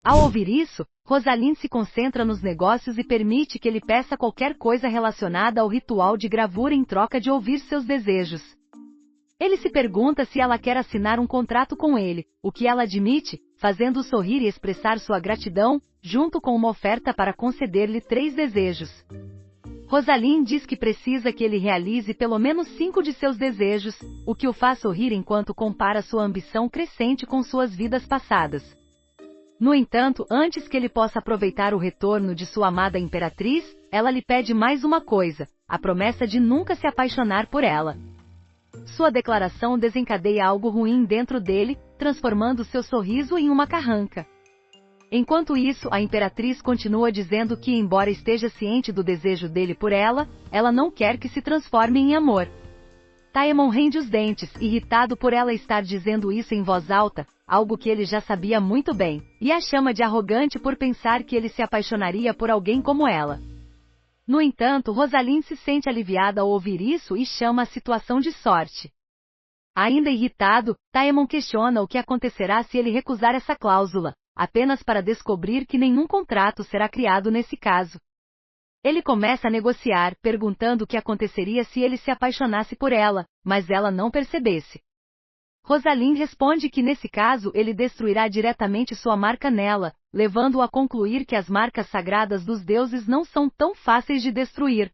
Ao ouvir isso, Rosalind se concentra nos negócios e permite que ele peça qualquer coisa relacionada ao ritual de gravura em troca de ouvir seus desejos. Ele se pergunta se ela quer assinar um contrato com ele, o que ela admite, fazendo-o sorrir e expressar sua gratidão, junto com uma oferta para conceder-lhe 3 desejos. Rosalind diz que precisa que ele realize pelo menos 5 de seus desejos, o que o faz sorrir enquanto compara sua ambição crescente com suas vidas passadas. No entanto, antes que ele possa aproveitar o retorno de sua amada imperatriz, ela lhe pede mais uma coisa: a promessa de nunca se apaixonar por ela. Sua declaração desencadeia algo ruim dentro dele, transformando seu sorriso em uma carranca. Enquanto isso, a imperatriz continua dizendo que, embora esteja ciente do desejo dele por ela, ela não quer que se transforme em amor. Taemon rende os dentes, irritado por ela estar dizendo isso em voz alta, algo que ele já sabia muito bem, e a chama de arrogante por pensar que ele se apaixonaria por alguém como ela. No entanto, Rosalind se sente aliviada ao ouvir isso e chama a situação de sorte. Ainda irritado, Taemon questiona o que acontecerá se ele recusar essa cláusula, apenas para descobrir que nenhum contrato será criado nesse caso. Ele começa a negociar, perguntando o que aconteceria se ele se apaixonasse por ela, mas ela não percebesse. Rosalind responde que nesse caso ele destruirá diretamente sua marca nela, levando-o a concluir que as marcas sagradas dos deuses não são tão fáceis de destruir.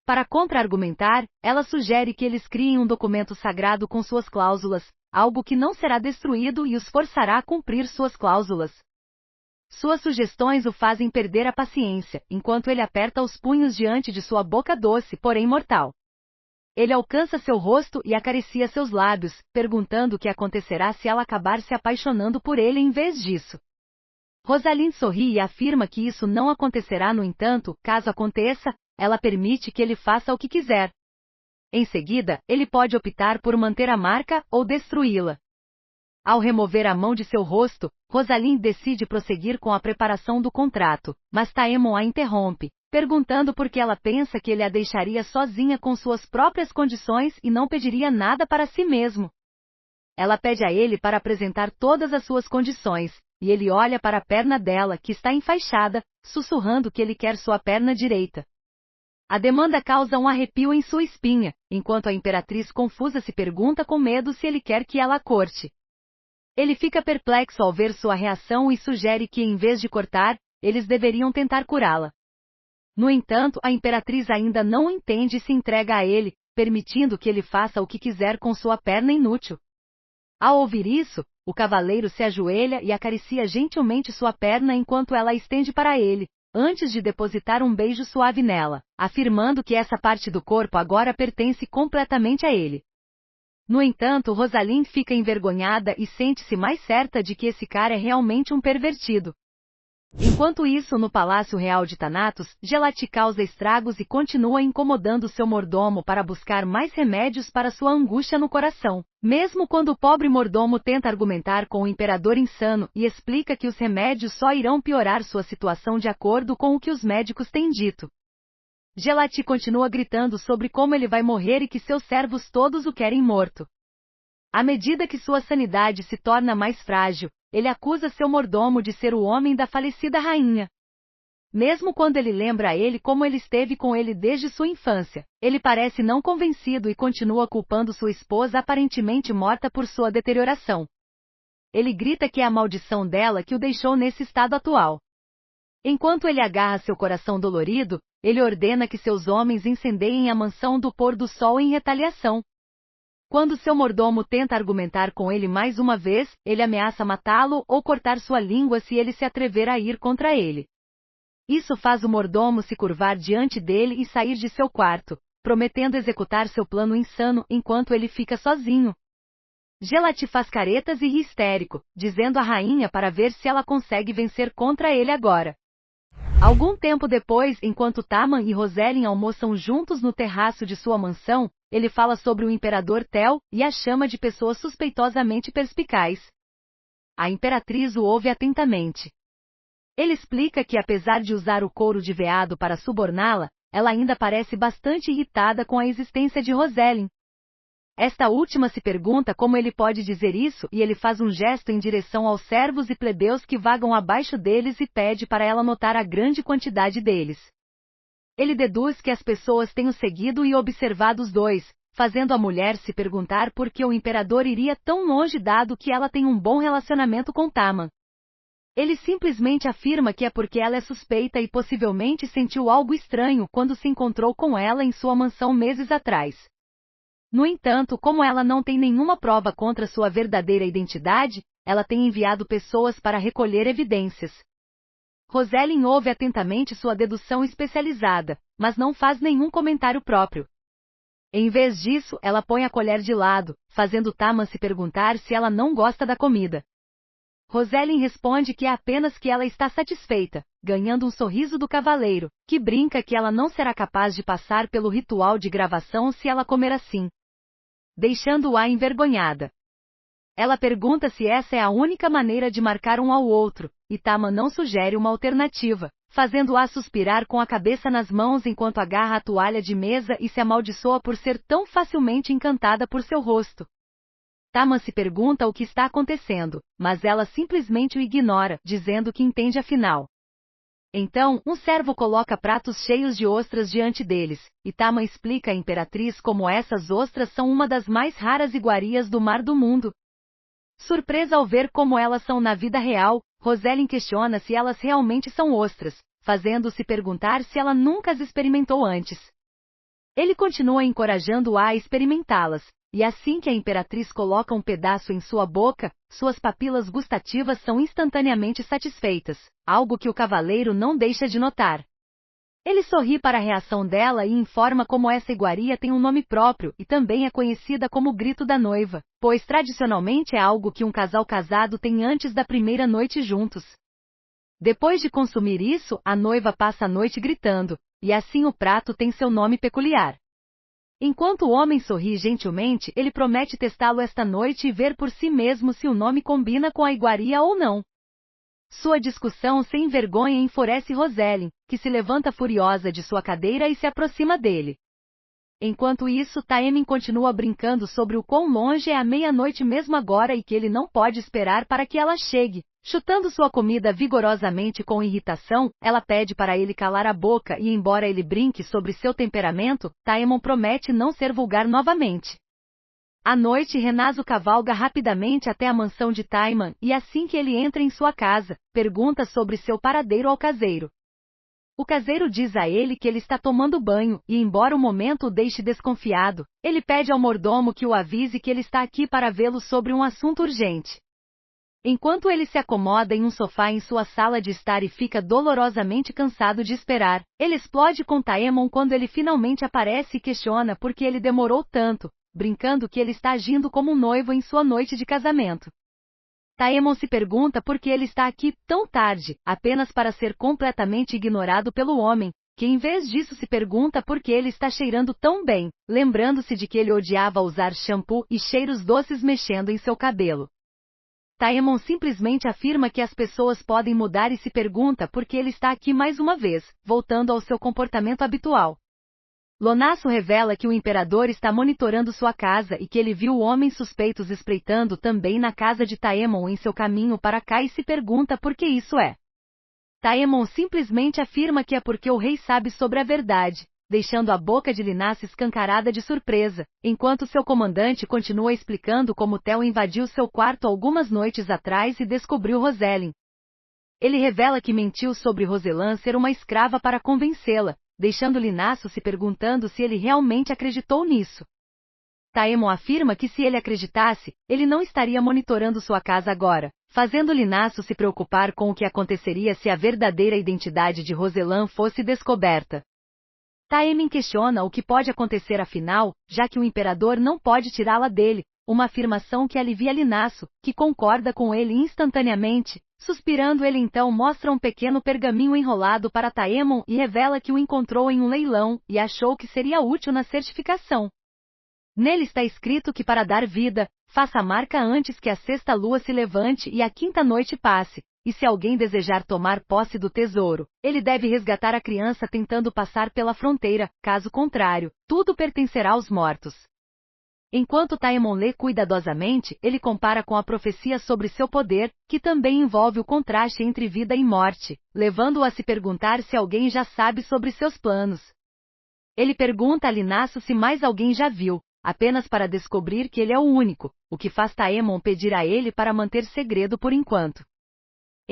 Para contra-argumentar, ela sugere que eles criem um documento sagrado com suas cláusulas, algo que não será destruído e os forçará a cumprir suas cláusulas. Suas sugestões o fazem perder a paciência, enquanto ele aperta os punhos diante de sua boca doce, porém mortal. Ele alcança seu rosto e acaricia seus lábios, perguntando o que acontecerá se ela acabar se apaixonando por ele em vez disso. Rosalind sorri e afirma que isso não acontecerá. No entanto, caso aconteça, ela permite que ele faça o que quiser. Em seguida, ele pode optar por manter a marca ou destruí-la. Ao remover a mão de seu rosto, Rosalind decide prosseguir com a preparação do contrato, mas Taemon a interrompe, perguntando por que ela pensa que ele a deixaria sozinha com suas próprias condições e não pediria nada para si mesmo. Ela pede a ele para apresentar todas as suas condições, e ele olha para a perna dela, que está enfaixada, sussurrando que ele quer sua perna direita. A demanda causa um arrepio em sua espinha, enquanto a imperatriz confusa se pergunta com medo se ele quer que ela a corte. Ele fica perplexo ao ver sua reação e sugere que, em vez de cortar, eles deveriam tentar curá-la. No entanto, a imperatriz ainda não o entende e se entrega a ele, permitindo que ele faça o que quiser com sua perna inútil. Ao ouvir isso, o cavaleiro se ajoelha e acaricia gentilmente sua perna enquanto ela a estende para ele, antes de depositar um beijo suave nela, afirmando que essa parte do corpo agora pertence completamente a ele. No entanto, Rosalind fica envergonhada e sente-se mais certa de que esse cara é realmente um pervertido. Enquanto isso, no Palácio Real de Thanatos, Gelati causa estragos e continua incomodando seu mordomo para buscar mais remédios para sua angústia no coração, mesmo quando o pobre mordomo tenta argumentar com o imperador insano e explica que os remédios só irão piorar sua situação de acordo com o que os médicos têm dito. Gelati continua gritando sobre como ele vai morrer e que seus servos todos o querem morto. À medida que sua sanidade se torna mais frágil, ele acusa seu mordomo de ser o homem da falecida rainha. Mesmo quando ele lembra a ele como ele esteve com ele desde sua infância, ele parece não convencido e continua culpando sua esposa aparentemente morta por sua deterioração. Ele grita que é a maldição dela que o deixou nesse estado atual. Enquanto ele agarra seu coração dolorido, ele ordena que seus homens incendeiem a mansão do pôr do sol em retaliação. Quando seu mordomo tenta argumentar com ele mais uma vez, ele ameaça matá-lo ou cortar sua língua se ele se atrever a ir contra ele. Isso faz o mordomo se curvar diante dele e sair de seu quarto, prometendo executar seu plano insano enquanto ele fica sozinho. Gelati faz caretas e ri histérico, dizendo à rainha para ver se ela consegue vencer contra ele agora. Algum tempo depois, enquanto Taman e Roselyn almoçam juntos no terraço de sua mansão, ele fala sobre o imperador Tel e a chama de pessoa suspeitosamente perspicaz. A imperatriz o ouve atentamente. Ele explica que, apesar de usar o couro de veado para suborná-la, ela ainda parece bastante irritada com a existência de Roselyn. Esta última se pergunta como ele pode dizer isso e ele faz um gesto em direção aos servos e plebeus que vagam abaixo deles e pede para ela notar a grande quantidade deles. Ele deduz que as pessoas têm o seguido e observado os dois, fazendo a mulher se perguntar por que o imperador iria tão longe dado que ela tem um bom relacionamento com Taman. Ele simplesmente afirma que é porque ela é suspeita e possivelmente sentiu algo estranho quando se encontrou com ela em sua mansão meses atrás. No entanto, como ela não tem nenhuma prova contra sua verdadeira identidade, ela tem enviado pessoas para recolher evidências. Roselyn ouve atentamente sua dedução especializada, mas não faz nenhum comentário próprio. Em vez disso, ela põe a colher de lado, fazendo Taman se perguntar se ela não gosta da comida. Roselyn responde que é apenas que ela está satisfeita, ganhando um sorriso do cavaleiro, que brinca que ela não será capaz de passar pelo ritual de gravação se ela comer assim, deixando-a envergonhada. Ela pergunta se essa é a única maneira de marcar um ao outro, e Taman não sugere uma alternativa, fazendo-a suspirar com a cabeça nas mãos enquanto agarra a toalha de mesa e se amaldiçoa por ser tão facilmente encantada por seu rosto. Taman se pergunta o que está acontecendo, mas ela simplesmente o ignora, dizendo que entende afinal. Então, um servo coloca pratos cheios de ostras diante deles, e Taman explica à imperatriz como essas ostras são uma das mais raras iguarias do mar do mundo. Surpresa ao ver como elas são na vida real, Roselyn questiona se elas realmente são ostras, fazendo-se perguntar se ela nunca as experimentou antes. Ele continua encorajando-a a experimentá-las, e assim que a imperatriz coloca um pedaço em sua boca, suas papilas gustativas são instantaneamente satisfeitas, algo que o cavaleiro não deixa de notar. Ele sorri para a reação dela e informa como essa iguaria tem um nome próprio e também é conhecida como grito da noiva, pois tradicionalmente é algo que um casal casado tem antes da primeira noite juntos. Depois de consumir isso, a noiva passa a noite gritando, e assim o prato tem seu nome peculiar. Enquanto o homem sorri gentilmente, ele promete testá-lo esta noite e ver por si mesmo se o nome combina com a iguaria ou não. Sua discussão sem vergonha enfurece Roselyn, que se levanta furiosa de sua cadeira e se aproxima dele. Enquanto isso, Taemin continua brincando sobre o quão longe é a meia-noite mesmo agora e que ele não pode esperar para que ela chegue. Chutando sua comida vigorosamente com irritação, ela pede para ele calar a boca e embora ele brinque sobre seu temperamento, Taemon promete não ser vulgar novamente. À noite, Renazo cavalga rapidamente até a mansão de Taiman e assim que ele entra em sua casa, pergunta sobre seu paradeiro ao caseiro. O caseiro diz a ele que ele está tomando banho e embora o momento o deixe desconfiado, ele pede ao mordomo que o avise que ele está aqui para vê-lo sobre um assunto urgente. Enquanto ele se acomoda em um sofá em sua sala de estar e fica dolorosamente cansado de esperar, ele explode com Taemon quando ele finalmente aparece e questiona por que ele demorou tanto, brincando que ele está agindo como um noivo em sua noite de casamento. Taemon se pergunta por que ele está aqui tão tarde, apenas para ser completamente ignorado pelo homem, que em vez disso se pergunta por que ele está cheirando tão bem, lembrando-se de que ele odiava usar shampoo e cheiros doces mexendo em seu cabelo. Taemon simplesmente afirma que as pessoas podem mudar e se pergunta por que ele está aqui mais uma vez, voltando ao seu comportamento habitual. Lonaço revela que o imperador está monitorando sua casa e que ele viu homens suspeitos espreitando também na casa de Taemon em seu caminho para cá e se pergunta por que isso é. Taemon simplesmente afirma que é porque o rei sabe sobre a verdade, deixando a boca de Linace escancarada de surpresa, enquanto seu comandante continua explicando como Theo invadiu seu quarto algumas noites atrás e descobriu Roselyn. Ele revela que mentiu sobre Roselan ser uma escrava para convencê-la, deixando Linaço se perguntando se ele realmente acreditou nisso. Taemon afirma que se ele acreditasse, ele não estaria monitorando sua casa agora, fazendo Linaço se preocupar com o que aconteceria se a verdadeira identidade de Roselan fosse descoberta. Taemin questiona o que pode acontecer afinal, já que o imperador não pode tirá-la dele, uma afirmação que alivia Linaço, que concorda com ele instantaneamente. Suspirando, ele então mostra um pequeno pergaminho enrolado para Taemon e revela que o encontrou em um leilão e achou que seria útil na certificação. Nele está escrito que para dar vida, faça a marca antes que a sexta lua se levante e a quinta noite passe. E se alguém desejar tomar posse do tesouro, ele deve resgatar a criança tentando passar pela fronteira, caso contrário, tudo pertencerá aos mortos. Enquanto Taemon lê cuidadosamente, ele compara com a profecia sobre seu poder, que também envolve o contraste entre vida e morte, levando-o a se perguntar se alguém já sabe sobre seus planos. Ele pergunta a Linaço se mais alguém já viu, apenas para descobrir que ele é o único, o que faz Taemon pedir a ele para manter segredo por enquanto.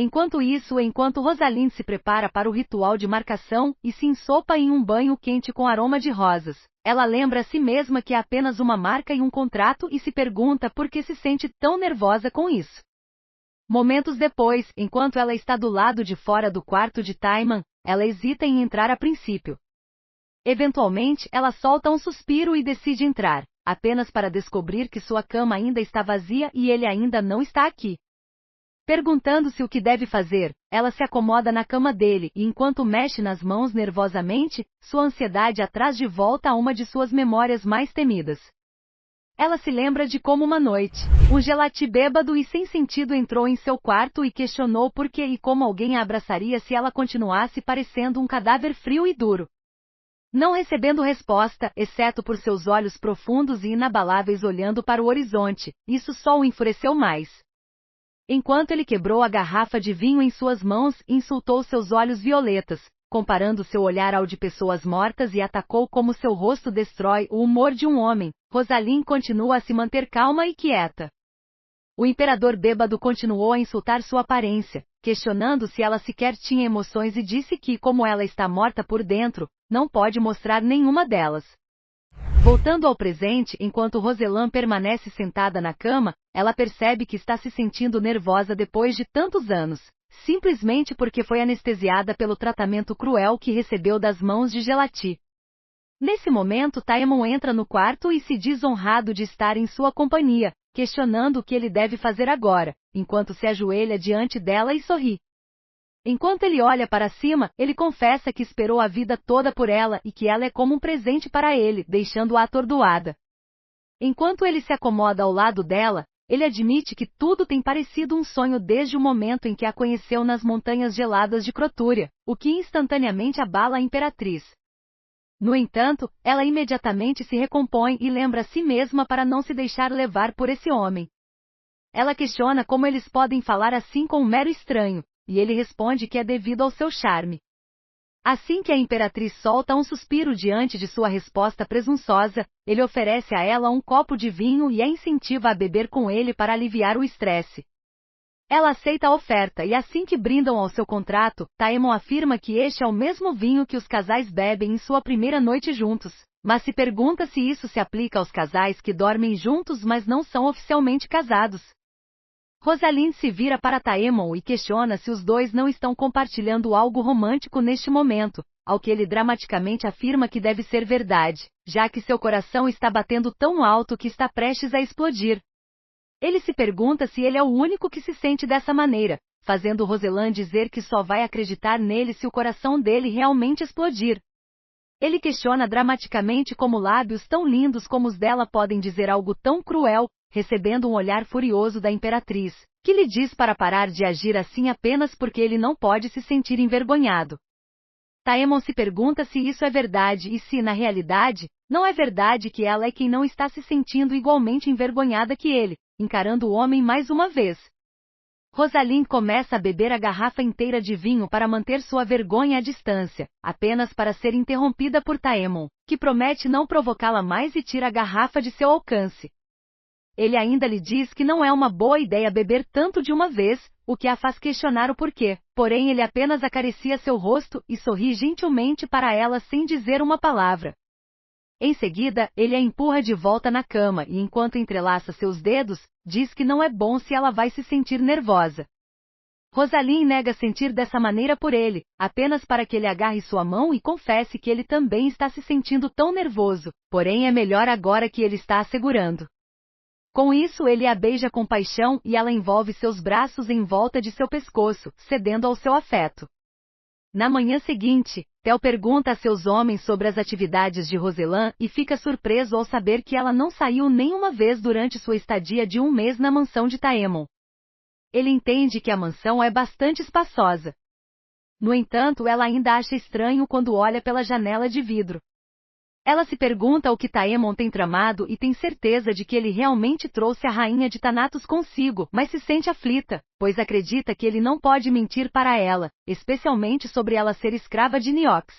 Enquanto Rosalind se prepara para o ritual de marcação e se ensopa em um banho quente com aroma de rosas, ela lembra a si mesma que é apenas uma marca e um contrato e se pergunta por que se sente tão nervosa com isso. Momentos depois, enquanto ela está do lado de fora do quarto de Taeman, ela hesita em entrar a princípio. Eventualmente, ela solta um suspiro e decide entrar, apenas para descobrir que sua cama ainda está vazia e ele ainda não está aqui. Perguntando-se o que deve fazer, ela se acomoda na cama dele e enquanto mexe nas mãos nervosamente, sua ansiedade a traz de volta a uma de suas memórias mais temidas. Ela se lembra de como uma noite, um Gelati bêbado e sem sentido entrou em seu quarto e questionou por que e como alguém a abraçaria se ela continuasse parecendo um cadáver frio e duro. Não recebendo resposta, exceto por seus olhos profundos e inabaláveis olhando para o horizonte, isso só o enfureceu mais. Enquanto ele quebrou a garrafa de vinho em suas mãos, insultou seus olhos violetas, comparando seu olhar ao de pessoas mortas e atacou como seu rosto destrói o humor de um homem, Rosalind continua a se manter calma e quieta. O imperador bêbado continuou a insultar sua aparência, questionando se ela sequer tinha emoções e disse que, como ela está morta por dentro, não pode mostrar nenhuma delas. Voltando ao presente, enquanto Roselan permanece sentada na cama, ela percebe que está se sentindo nervosa depois de tantos anos, simplesmente porque foi anestesiada pelo tratamento cruel que recebeu das mãos de Gelati. Nesse momento, Taemon entra no quarto e se diz honrado de estar em sua companhia, questionando o que ele deve fazer agora, enquanto se ajoelha diante dela e sorri. Enquanto ele olha para cima, ele confessa que esperou a vida toda por ela e que ela é como um presente para ele, deixando-a atordoada. Enquanto ele se acomoda ao lado dela, ele admite que tudo tem parecido um sonho desde o momento em que a conheceu nas montanhas geladas de Crotúria, o que instantaneamente abala a imperatriz. No entanto, ela imediatamente se recompõe e lembra a si mesma para não se deixar levar por esse homem. Ela questiona como eles podem falar assim com um mero estranho, e ele responde que é devido ao seu charme. Assim que a imperatriz solta um suspiro diante de sua resposta presunçosa, ele oferece a ela um copo de vinho e a incentiva a beber com ele para aliviar o estresse. Ela aceita a oferta e assim que brindam ao seu contrato, Taemon afirma que este é o mesmo vinho que os casais bebem em sua primeira noite juntos, mas se pergunta se isso se aplica aos casais que dormem juntos mas não são oficialmente casados. Rosalind se vira para Taemon e questiona se os dois não estão compartilhando algo romântico neste momento, ao que ele dramaticamente afirma que deve ser verdade, já que seu coração está batendo tão alto que está prestes a explodir. Ele se pergunta se ele é o único que se sente dessa maneira, fazendo Rosalind dizer que só vai acreditar nele se o coração dele realmente explodir. Ele questiona dramaticamente como lábios tão lindos como os dela podem dizer algo tão cruel, recebendo um olhar furioso da imperatriz, que lhe diz para parar de agir assim apenas porque ele não pode se sentir envergonhado. Taemon se pergunta se isso é verdade e se, na realidade, não é verdade que ela é quem não está se sentindo igualmente envergonhada que ele, encarando o homem mais uma vez. Rosalind começa a beber a garrafa inteira de vinho para manter sua vergonha à distância, apenas para ser interrompida por Taemon, que promete não provocá-la mais e tira a garrafa de seu alcance. Ele ainda lhe diz que não é uma boa ideia beber tanto de uma vez, o que a faz questionar o porquê, porém ele apenas acaricia seu rosto e sorri gentilmente para ela sem dizer uma palavra. Em seguida, ele a empurra de volta na cama e enquanto entrelaça seus dedos, diz que não é bom se ela vai se sentir nervosa. Rosalind nega sentir dessa maneira por ele, apenas para que ele agarre sua mão e confesse que ele também está se sentindo tão nervoso, porém é melhor agora que ele está a segurando. Com isso ele a beija com paixão e ela envolve seus braços em volta de seu pescoço, cedendo ao seu afeto. Na manhã seguinte, Theo pergunta a seus homens sobre as atividades de Rosalind e fica surpreso ao saber que ela não saiu nenhuma vez durante sua estadia de um mês na mansão de Taemon. Ele entende que a mansão é bastante espaçosa. No entanto, ela ainda acha estranho quando olha pela janela de vidro. Ela se pergunta o que Taemon tem tramado e tem certeza de que ele realmente trouxe a rainha de Thanatos consigo, mas se sente aflita, pois acredita que ele não pode mentir para ela, especialmente sobre ela ser escrava de Niox.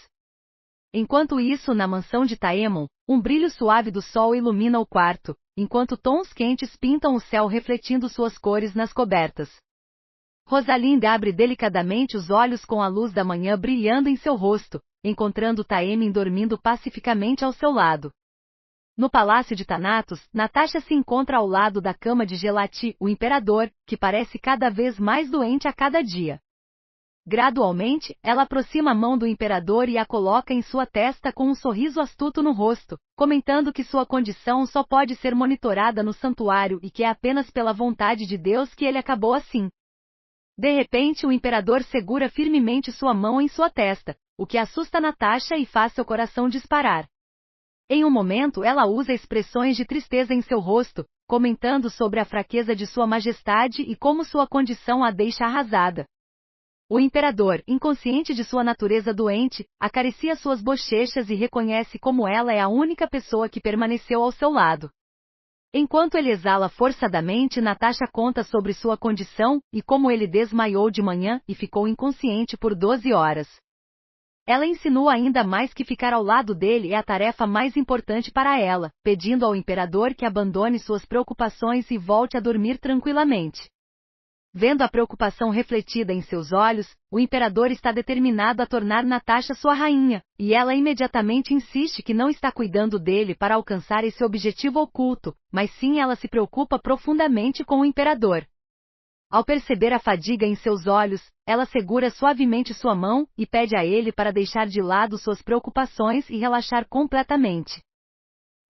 Enquanto isso, na mansão de Taemon, um brilho suave do sol ilumina o quarto, enquanto tons quentes pintam o céu refletindo suas cores nas cobertas. Rosalind abre delicadamente os olhos com a luz da manhã brilhando em seu rosto, encontrando Taemin dormindo pacificamente ao seu lado. No palácio de Thanatos, Natasha se encontra ao lado da cama de Gelati, o imperador, que parece cada vez mais doente a cada dia. Gradualmente, ela aproxima a mão do imperador e a coloca em sua testa com um sorriso astuto no rosto, comentando que sua condição só pode ser monitorada no santuário e que é apenas pela vontade de Deus que ele acabou assim. De repente, o imperador segura firmemente sua mão em sua testa, o que assusta Natasha e faz seu coração disparar. Em um momento, ela usa expressões de tristeza em seu rosto, comentando sobre a fraqueza de sua majestade e como sua condição a deixa arrasada. O imperador, inconsciente de sua natureza doente, acaricia suas bochechas e reconhece como ela é a única pessoa que permaneceu ao seu lado. Enquanto ele exala forçadamente, Natasha conta sobre sua condição e como ele desmaiou de manhã e ficou inconsciente por 12 horas. Ela insinua ainda mais que ficar ao lado dele é a tarefa mais importante para ela, pedindo ao imperador que abandone suas preocupações e volte a dormir tranquilamente. Vendo a preocupação refletida em seus olhos, o imperador está determinado a tornar Natasha sua rainha, e ela imediatamente insiste que não está cuidando dele para alcançar esse objetivo oculto, mas sim ela se preocupa profundamente com o imperador. Ao perceber a fadiga em seus olhos, ela segura suavemente sua mão e pede a ele para deixar de lado suas preocupações e relaxar completamente.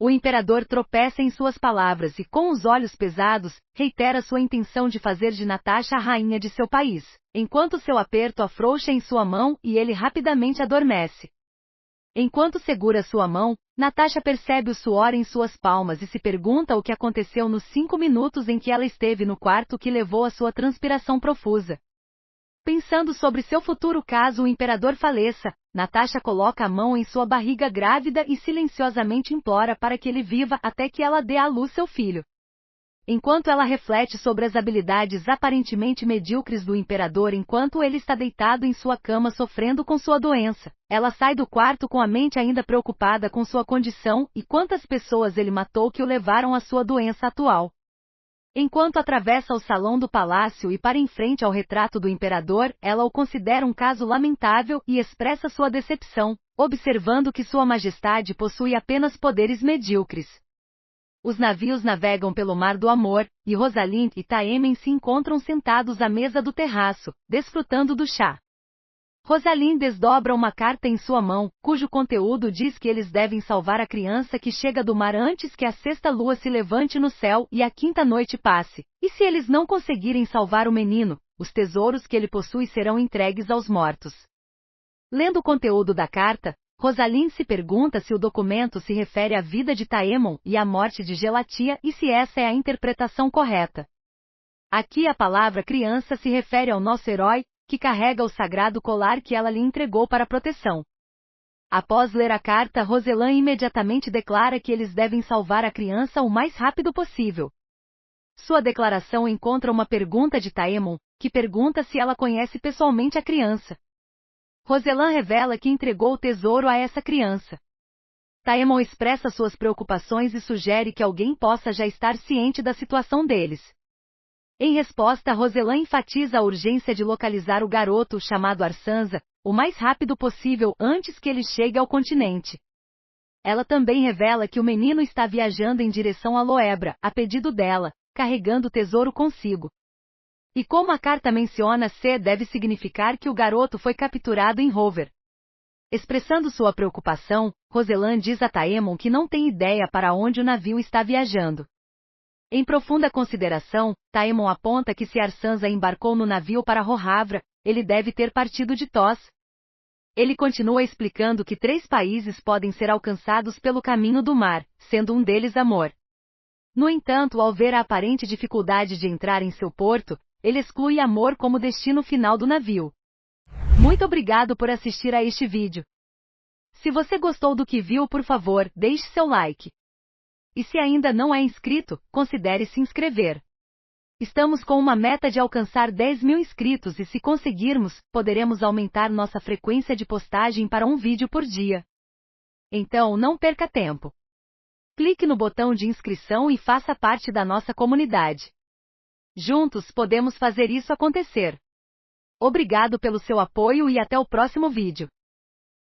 O imperador tropeça em suas palavras e, com os olhos pesados, reitera sua intenção de fazer de Natasha a rainha de seu país, enquanto seu aperto afrouxa em sua mão e ele rapidamente adormece. Enquanto segura sua mão, Natasha percebe o suor em suas palmas e se pergunta o que aconteceu nos 5 minutos em que ela esteve no quarto que levou a sua transpiração profusa. Pensando sobre seu futuro caso o imperador faleça, Natasha coloca a mão em sua barriga grávida e silenciosamente implora para que ele viva até que ela dê à luz seu filho. Enquanto ela reflete sobre as habilidades aparentemente medíocres do imperador enquanto ele está deitado em sua cama sofrendo com sua doença, ela sai do quarto com a mente ainda preocupada com sua condição e quantas pessoas ele matou que o levaram à sua doença atual. Enquanto atravessa o salão do palácio e para em frente ao retrato do imperador, ela o considera um caso lamentável e expressa sua decepção, observando que sua majestade possui apenas poderes medíocres. Os navios navegam pelo Mar do Amor, e Rosalind e Taemin se encontram sentados à mesa do terraço, desfrutando do chá. Rosalind desdobra uma carta em sua mão, cujo conteúdo diz que eles devem salvar a criança que chega do mar antes que a sexta lua se levante no céu e a quinta noite passe, e se eles não conseguirem salvar o menino, os tesouros que ele possui serão entregues aos mortos. Lendo o conteúdo da carta, Rosalind se pergunta se o documento se refere à vida de Taemon e à morte de Gelatia e se essa é a interpretação correta. Aqui a palavra criança se refere ao nosso herói, que carrega o sagrado colar que ela lhe entregou para proteção. Após ler a carta, Roselan imediatamente declara que eles devem salvar a criança o mais rápido possível. Sua declaração encontra uma pergunta de Taemon, que pergunta se ela conhece pessoalmente a criança. Roselan revela que entregou o tesouro a essa criança. Taemon expressa suas preocupações e sugere que alguém possa já estar ciente da situação deles. Em resposta, Roselan enfatiza a urgência de localizar o garoto chamado Arsanza, o mais rápido possível antes que ele chegue ao continente. Ela também revela que o menino está viajando em direção a Loebra, a pedido dela, carregando o tesouro consigo. E como a carta menciona C, deve significar que o garoto foi capturado em Hover. Expressando sua preocupação, Roselan diz a Taemon que não tem ideia para onde o navio está viajando. Em profunda consideração, Taemon aponta que se Arsanza embarcou no navio para Rohavra, ele deve ter partido de Tos. Ele continua explicando que 3 países podem ser alcançados pelo caminho do mar, sendo um deles Amor. No entanto, ao ver a aparente dificuldade de entrar em seu porto, ele exclui Amor como destino final do navio. Muito obrigado por assistir a este vídeo. Se você gostou do que viu, por favor, deixe seu like. E se ainda não é inscrito, considere se inscrever. Estamos com uma meta de alcançar 10.000 inscritos e se conseguirmos, poderemos aumentar nossa frequência de postagem para um vídeo por dia. Então não perca tempo. Clique no botão de inscrição e faça parte da nossa comunidade. Juntos podemos fazer isso acontecer. Obrigado pelo seu apoio e até o próximo vídeo.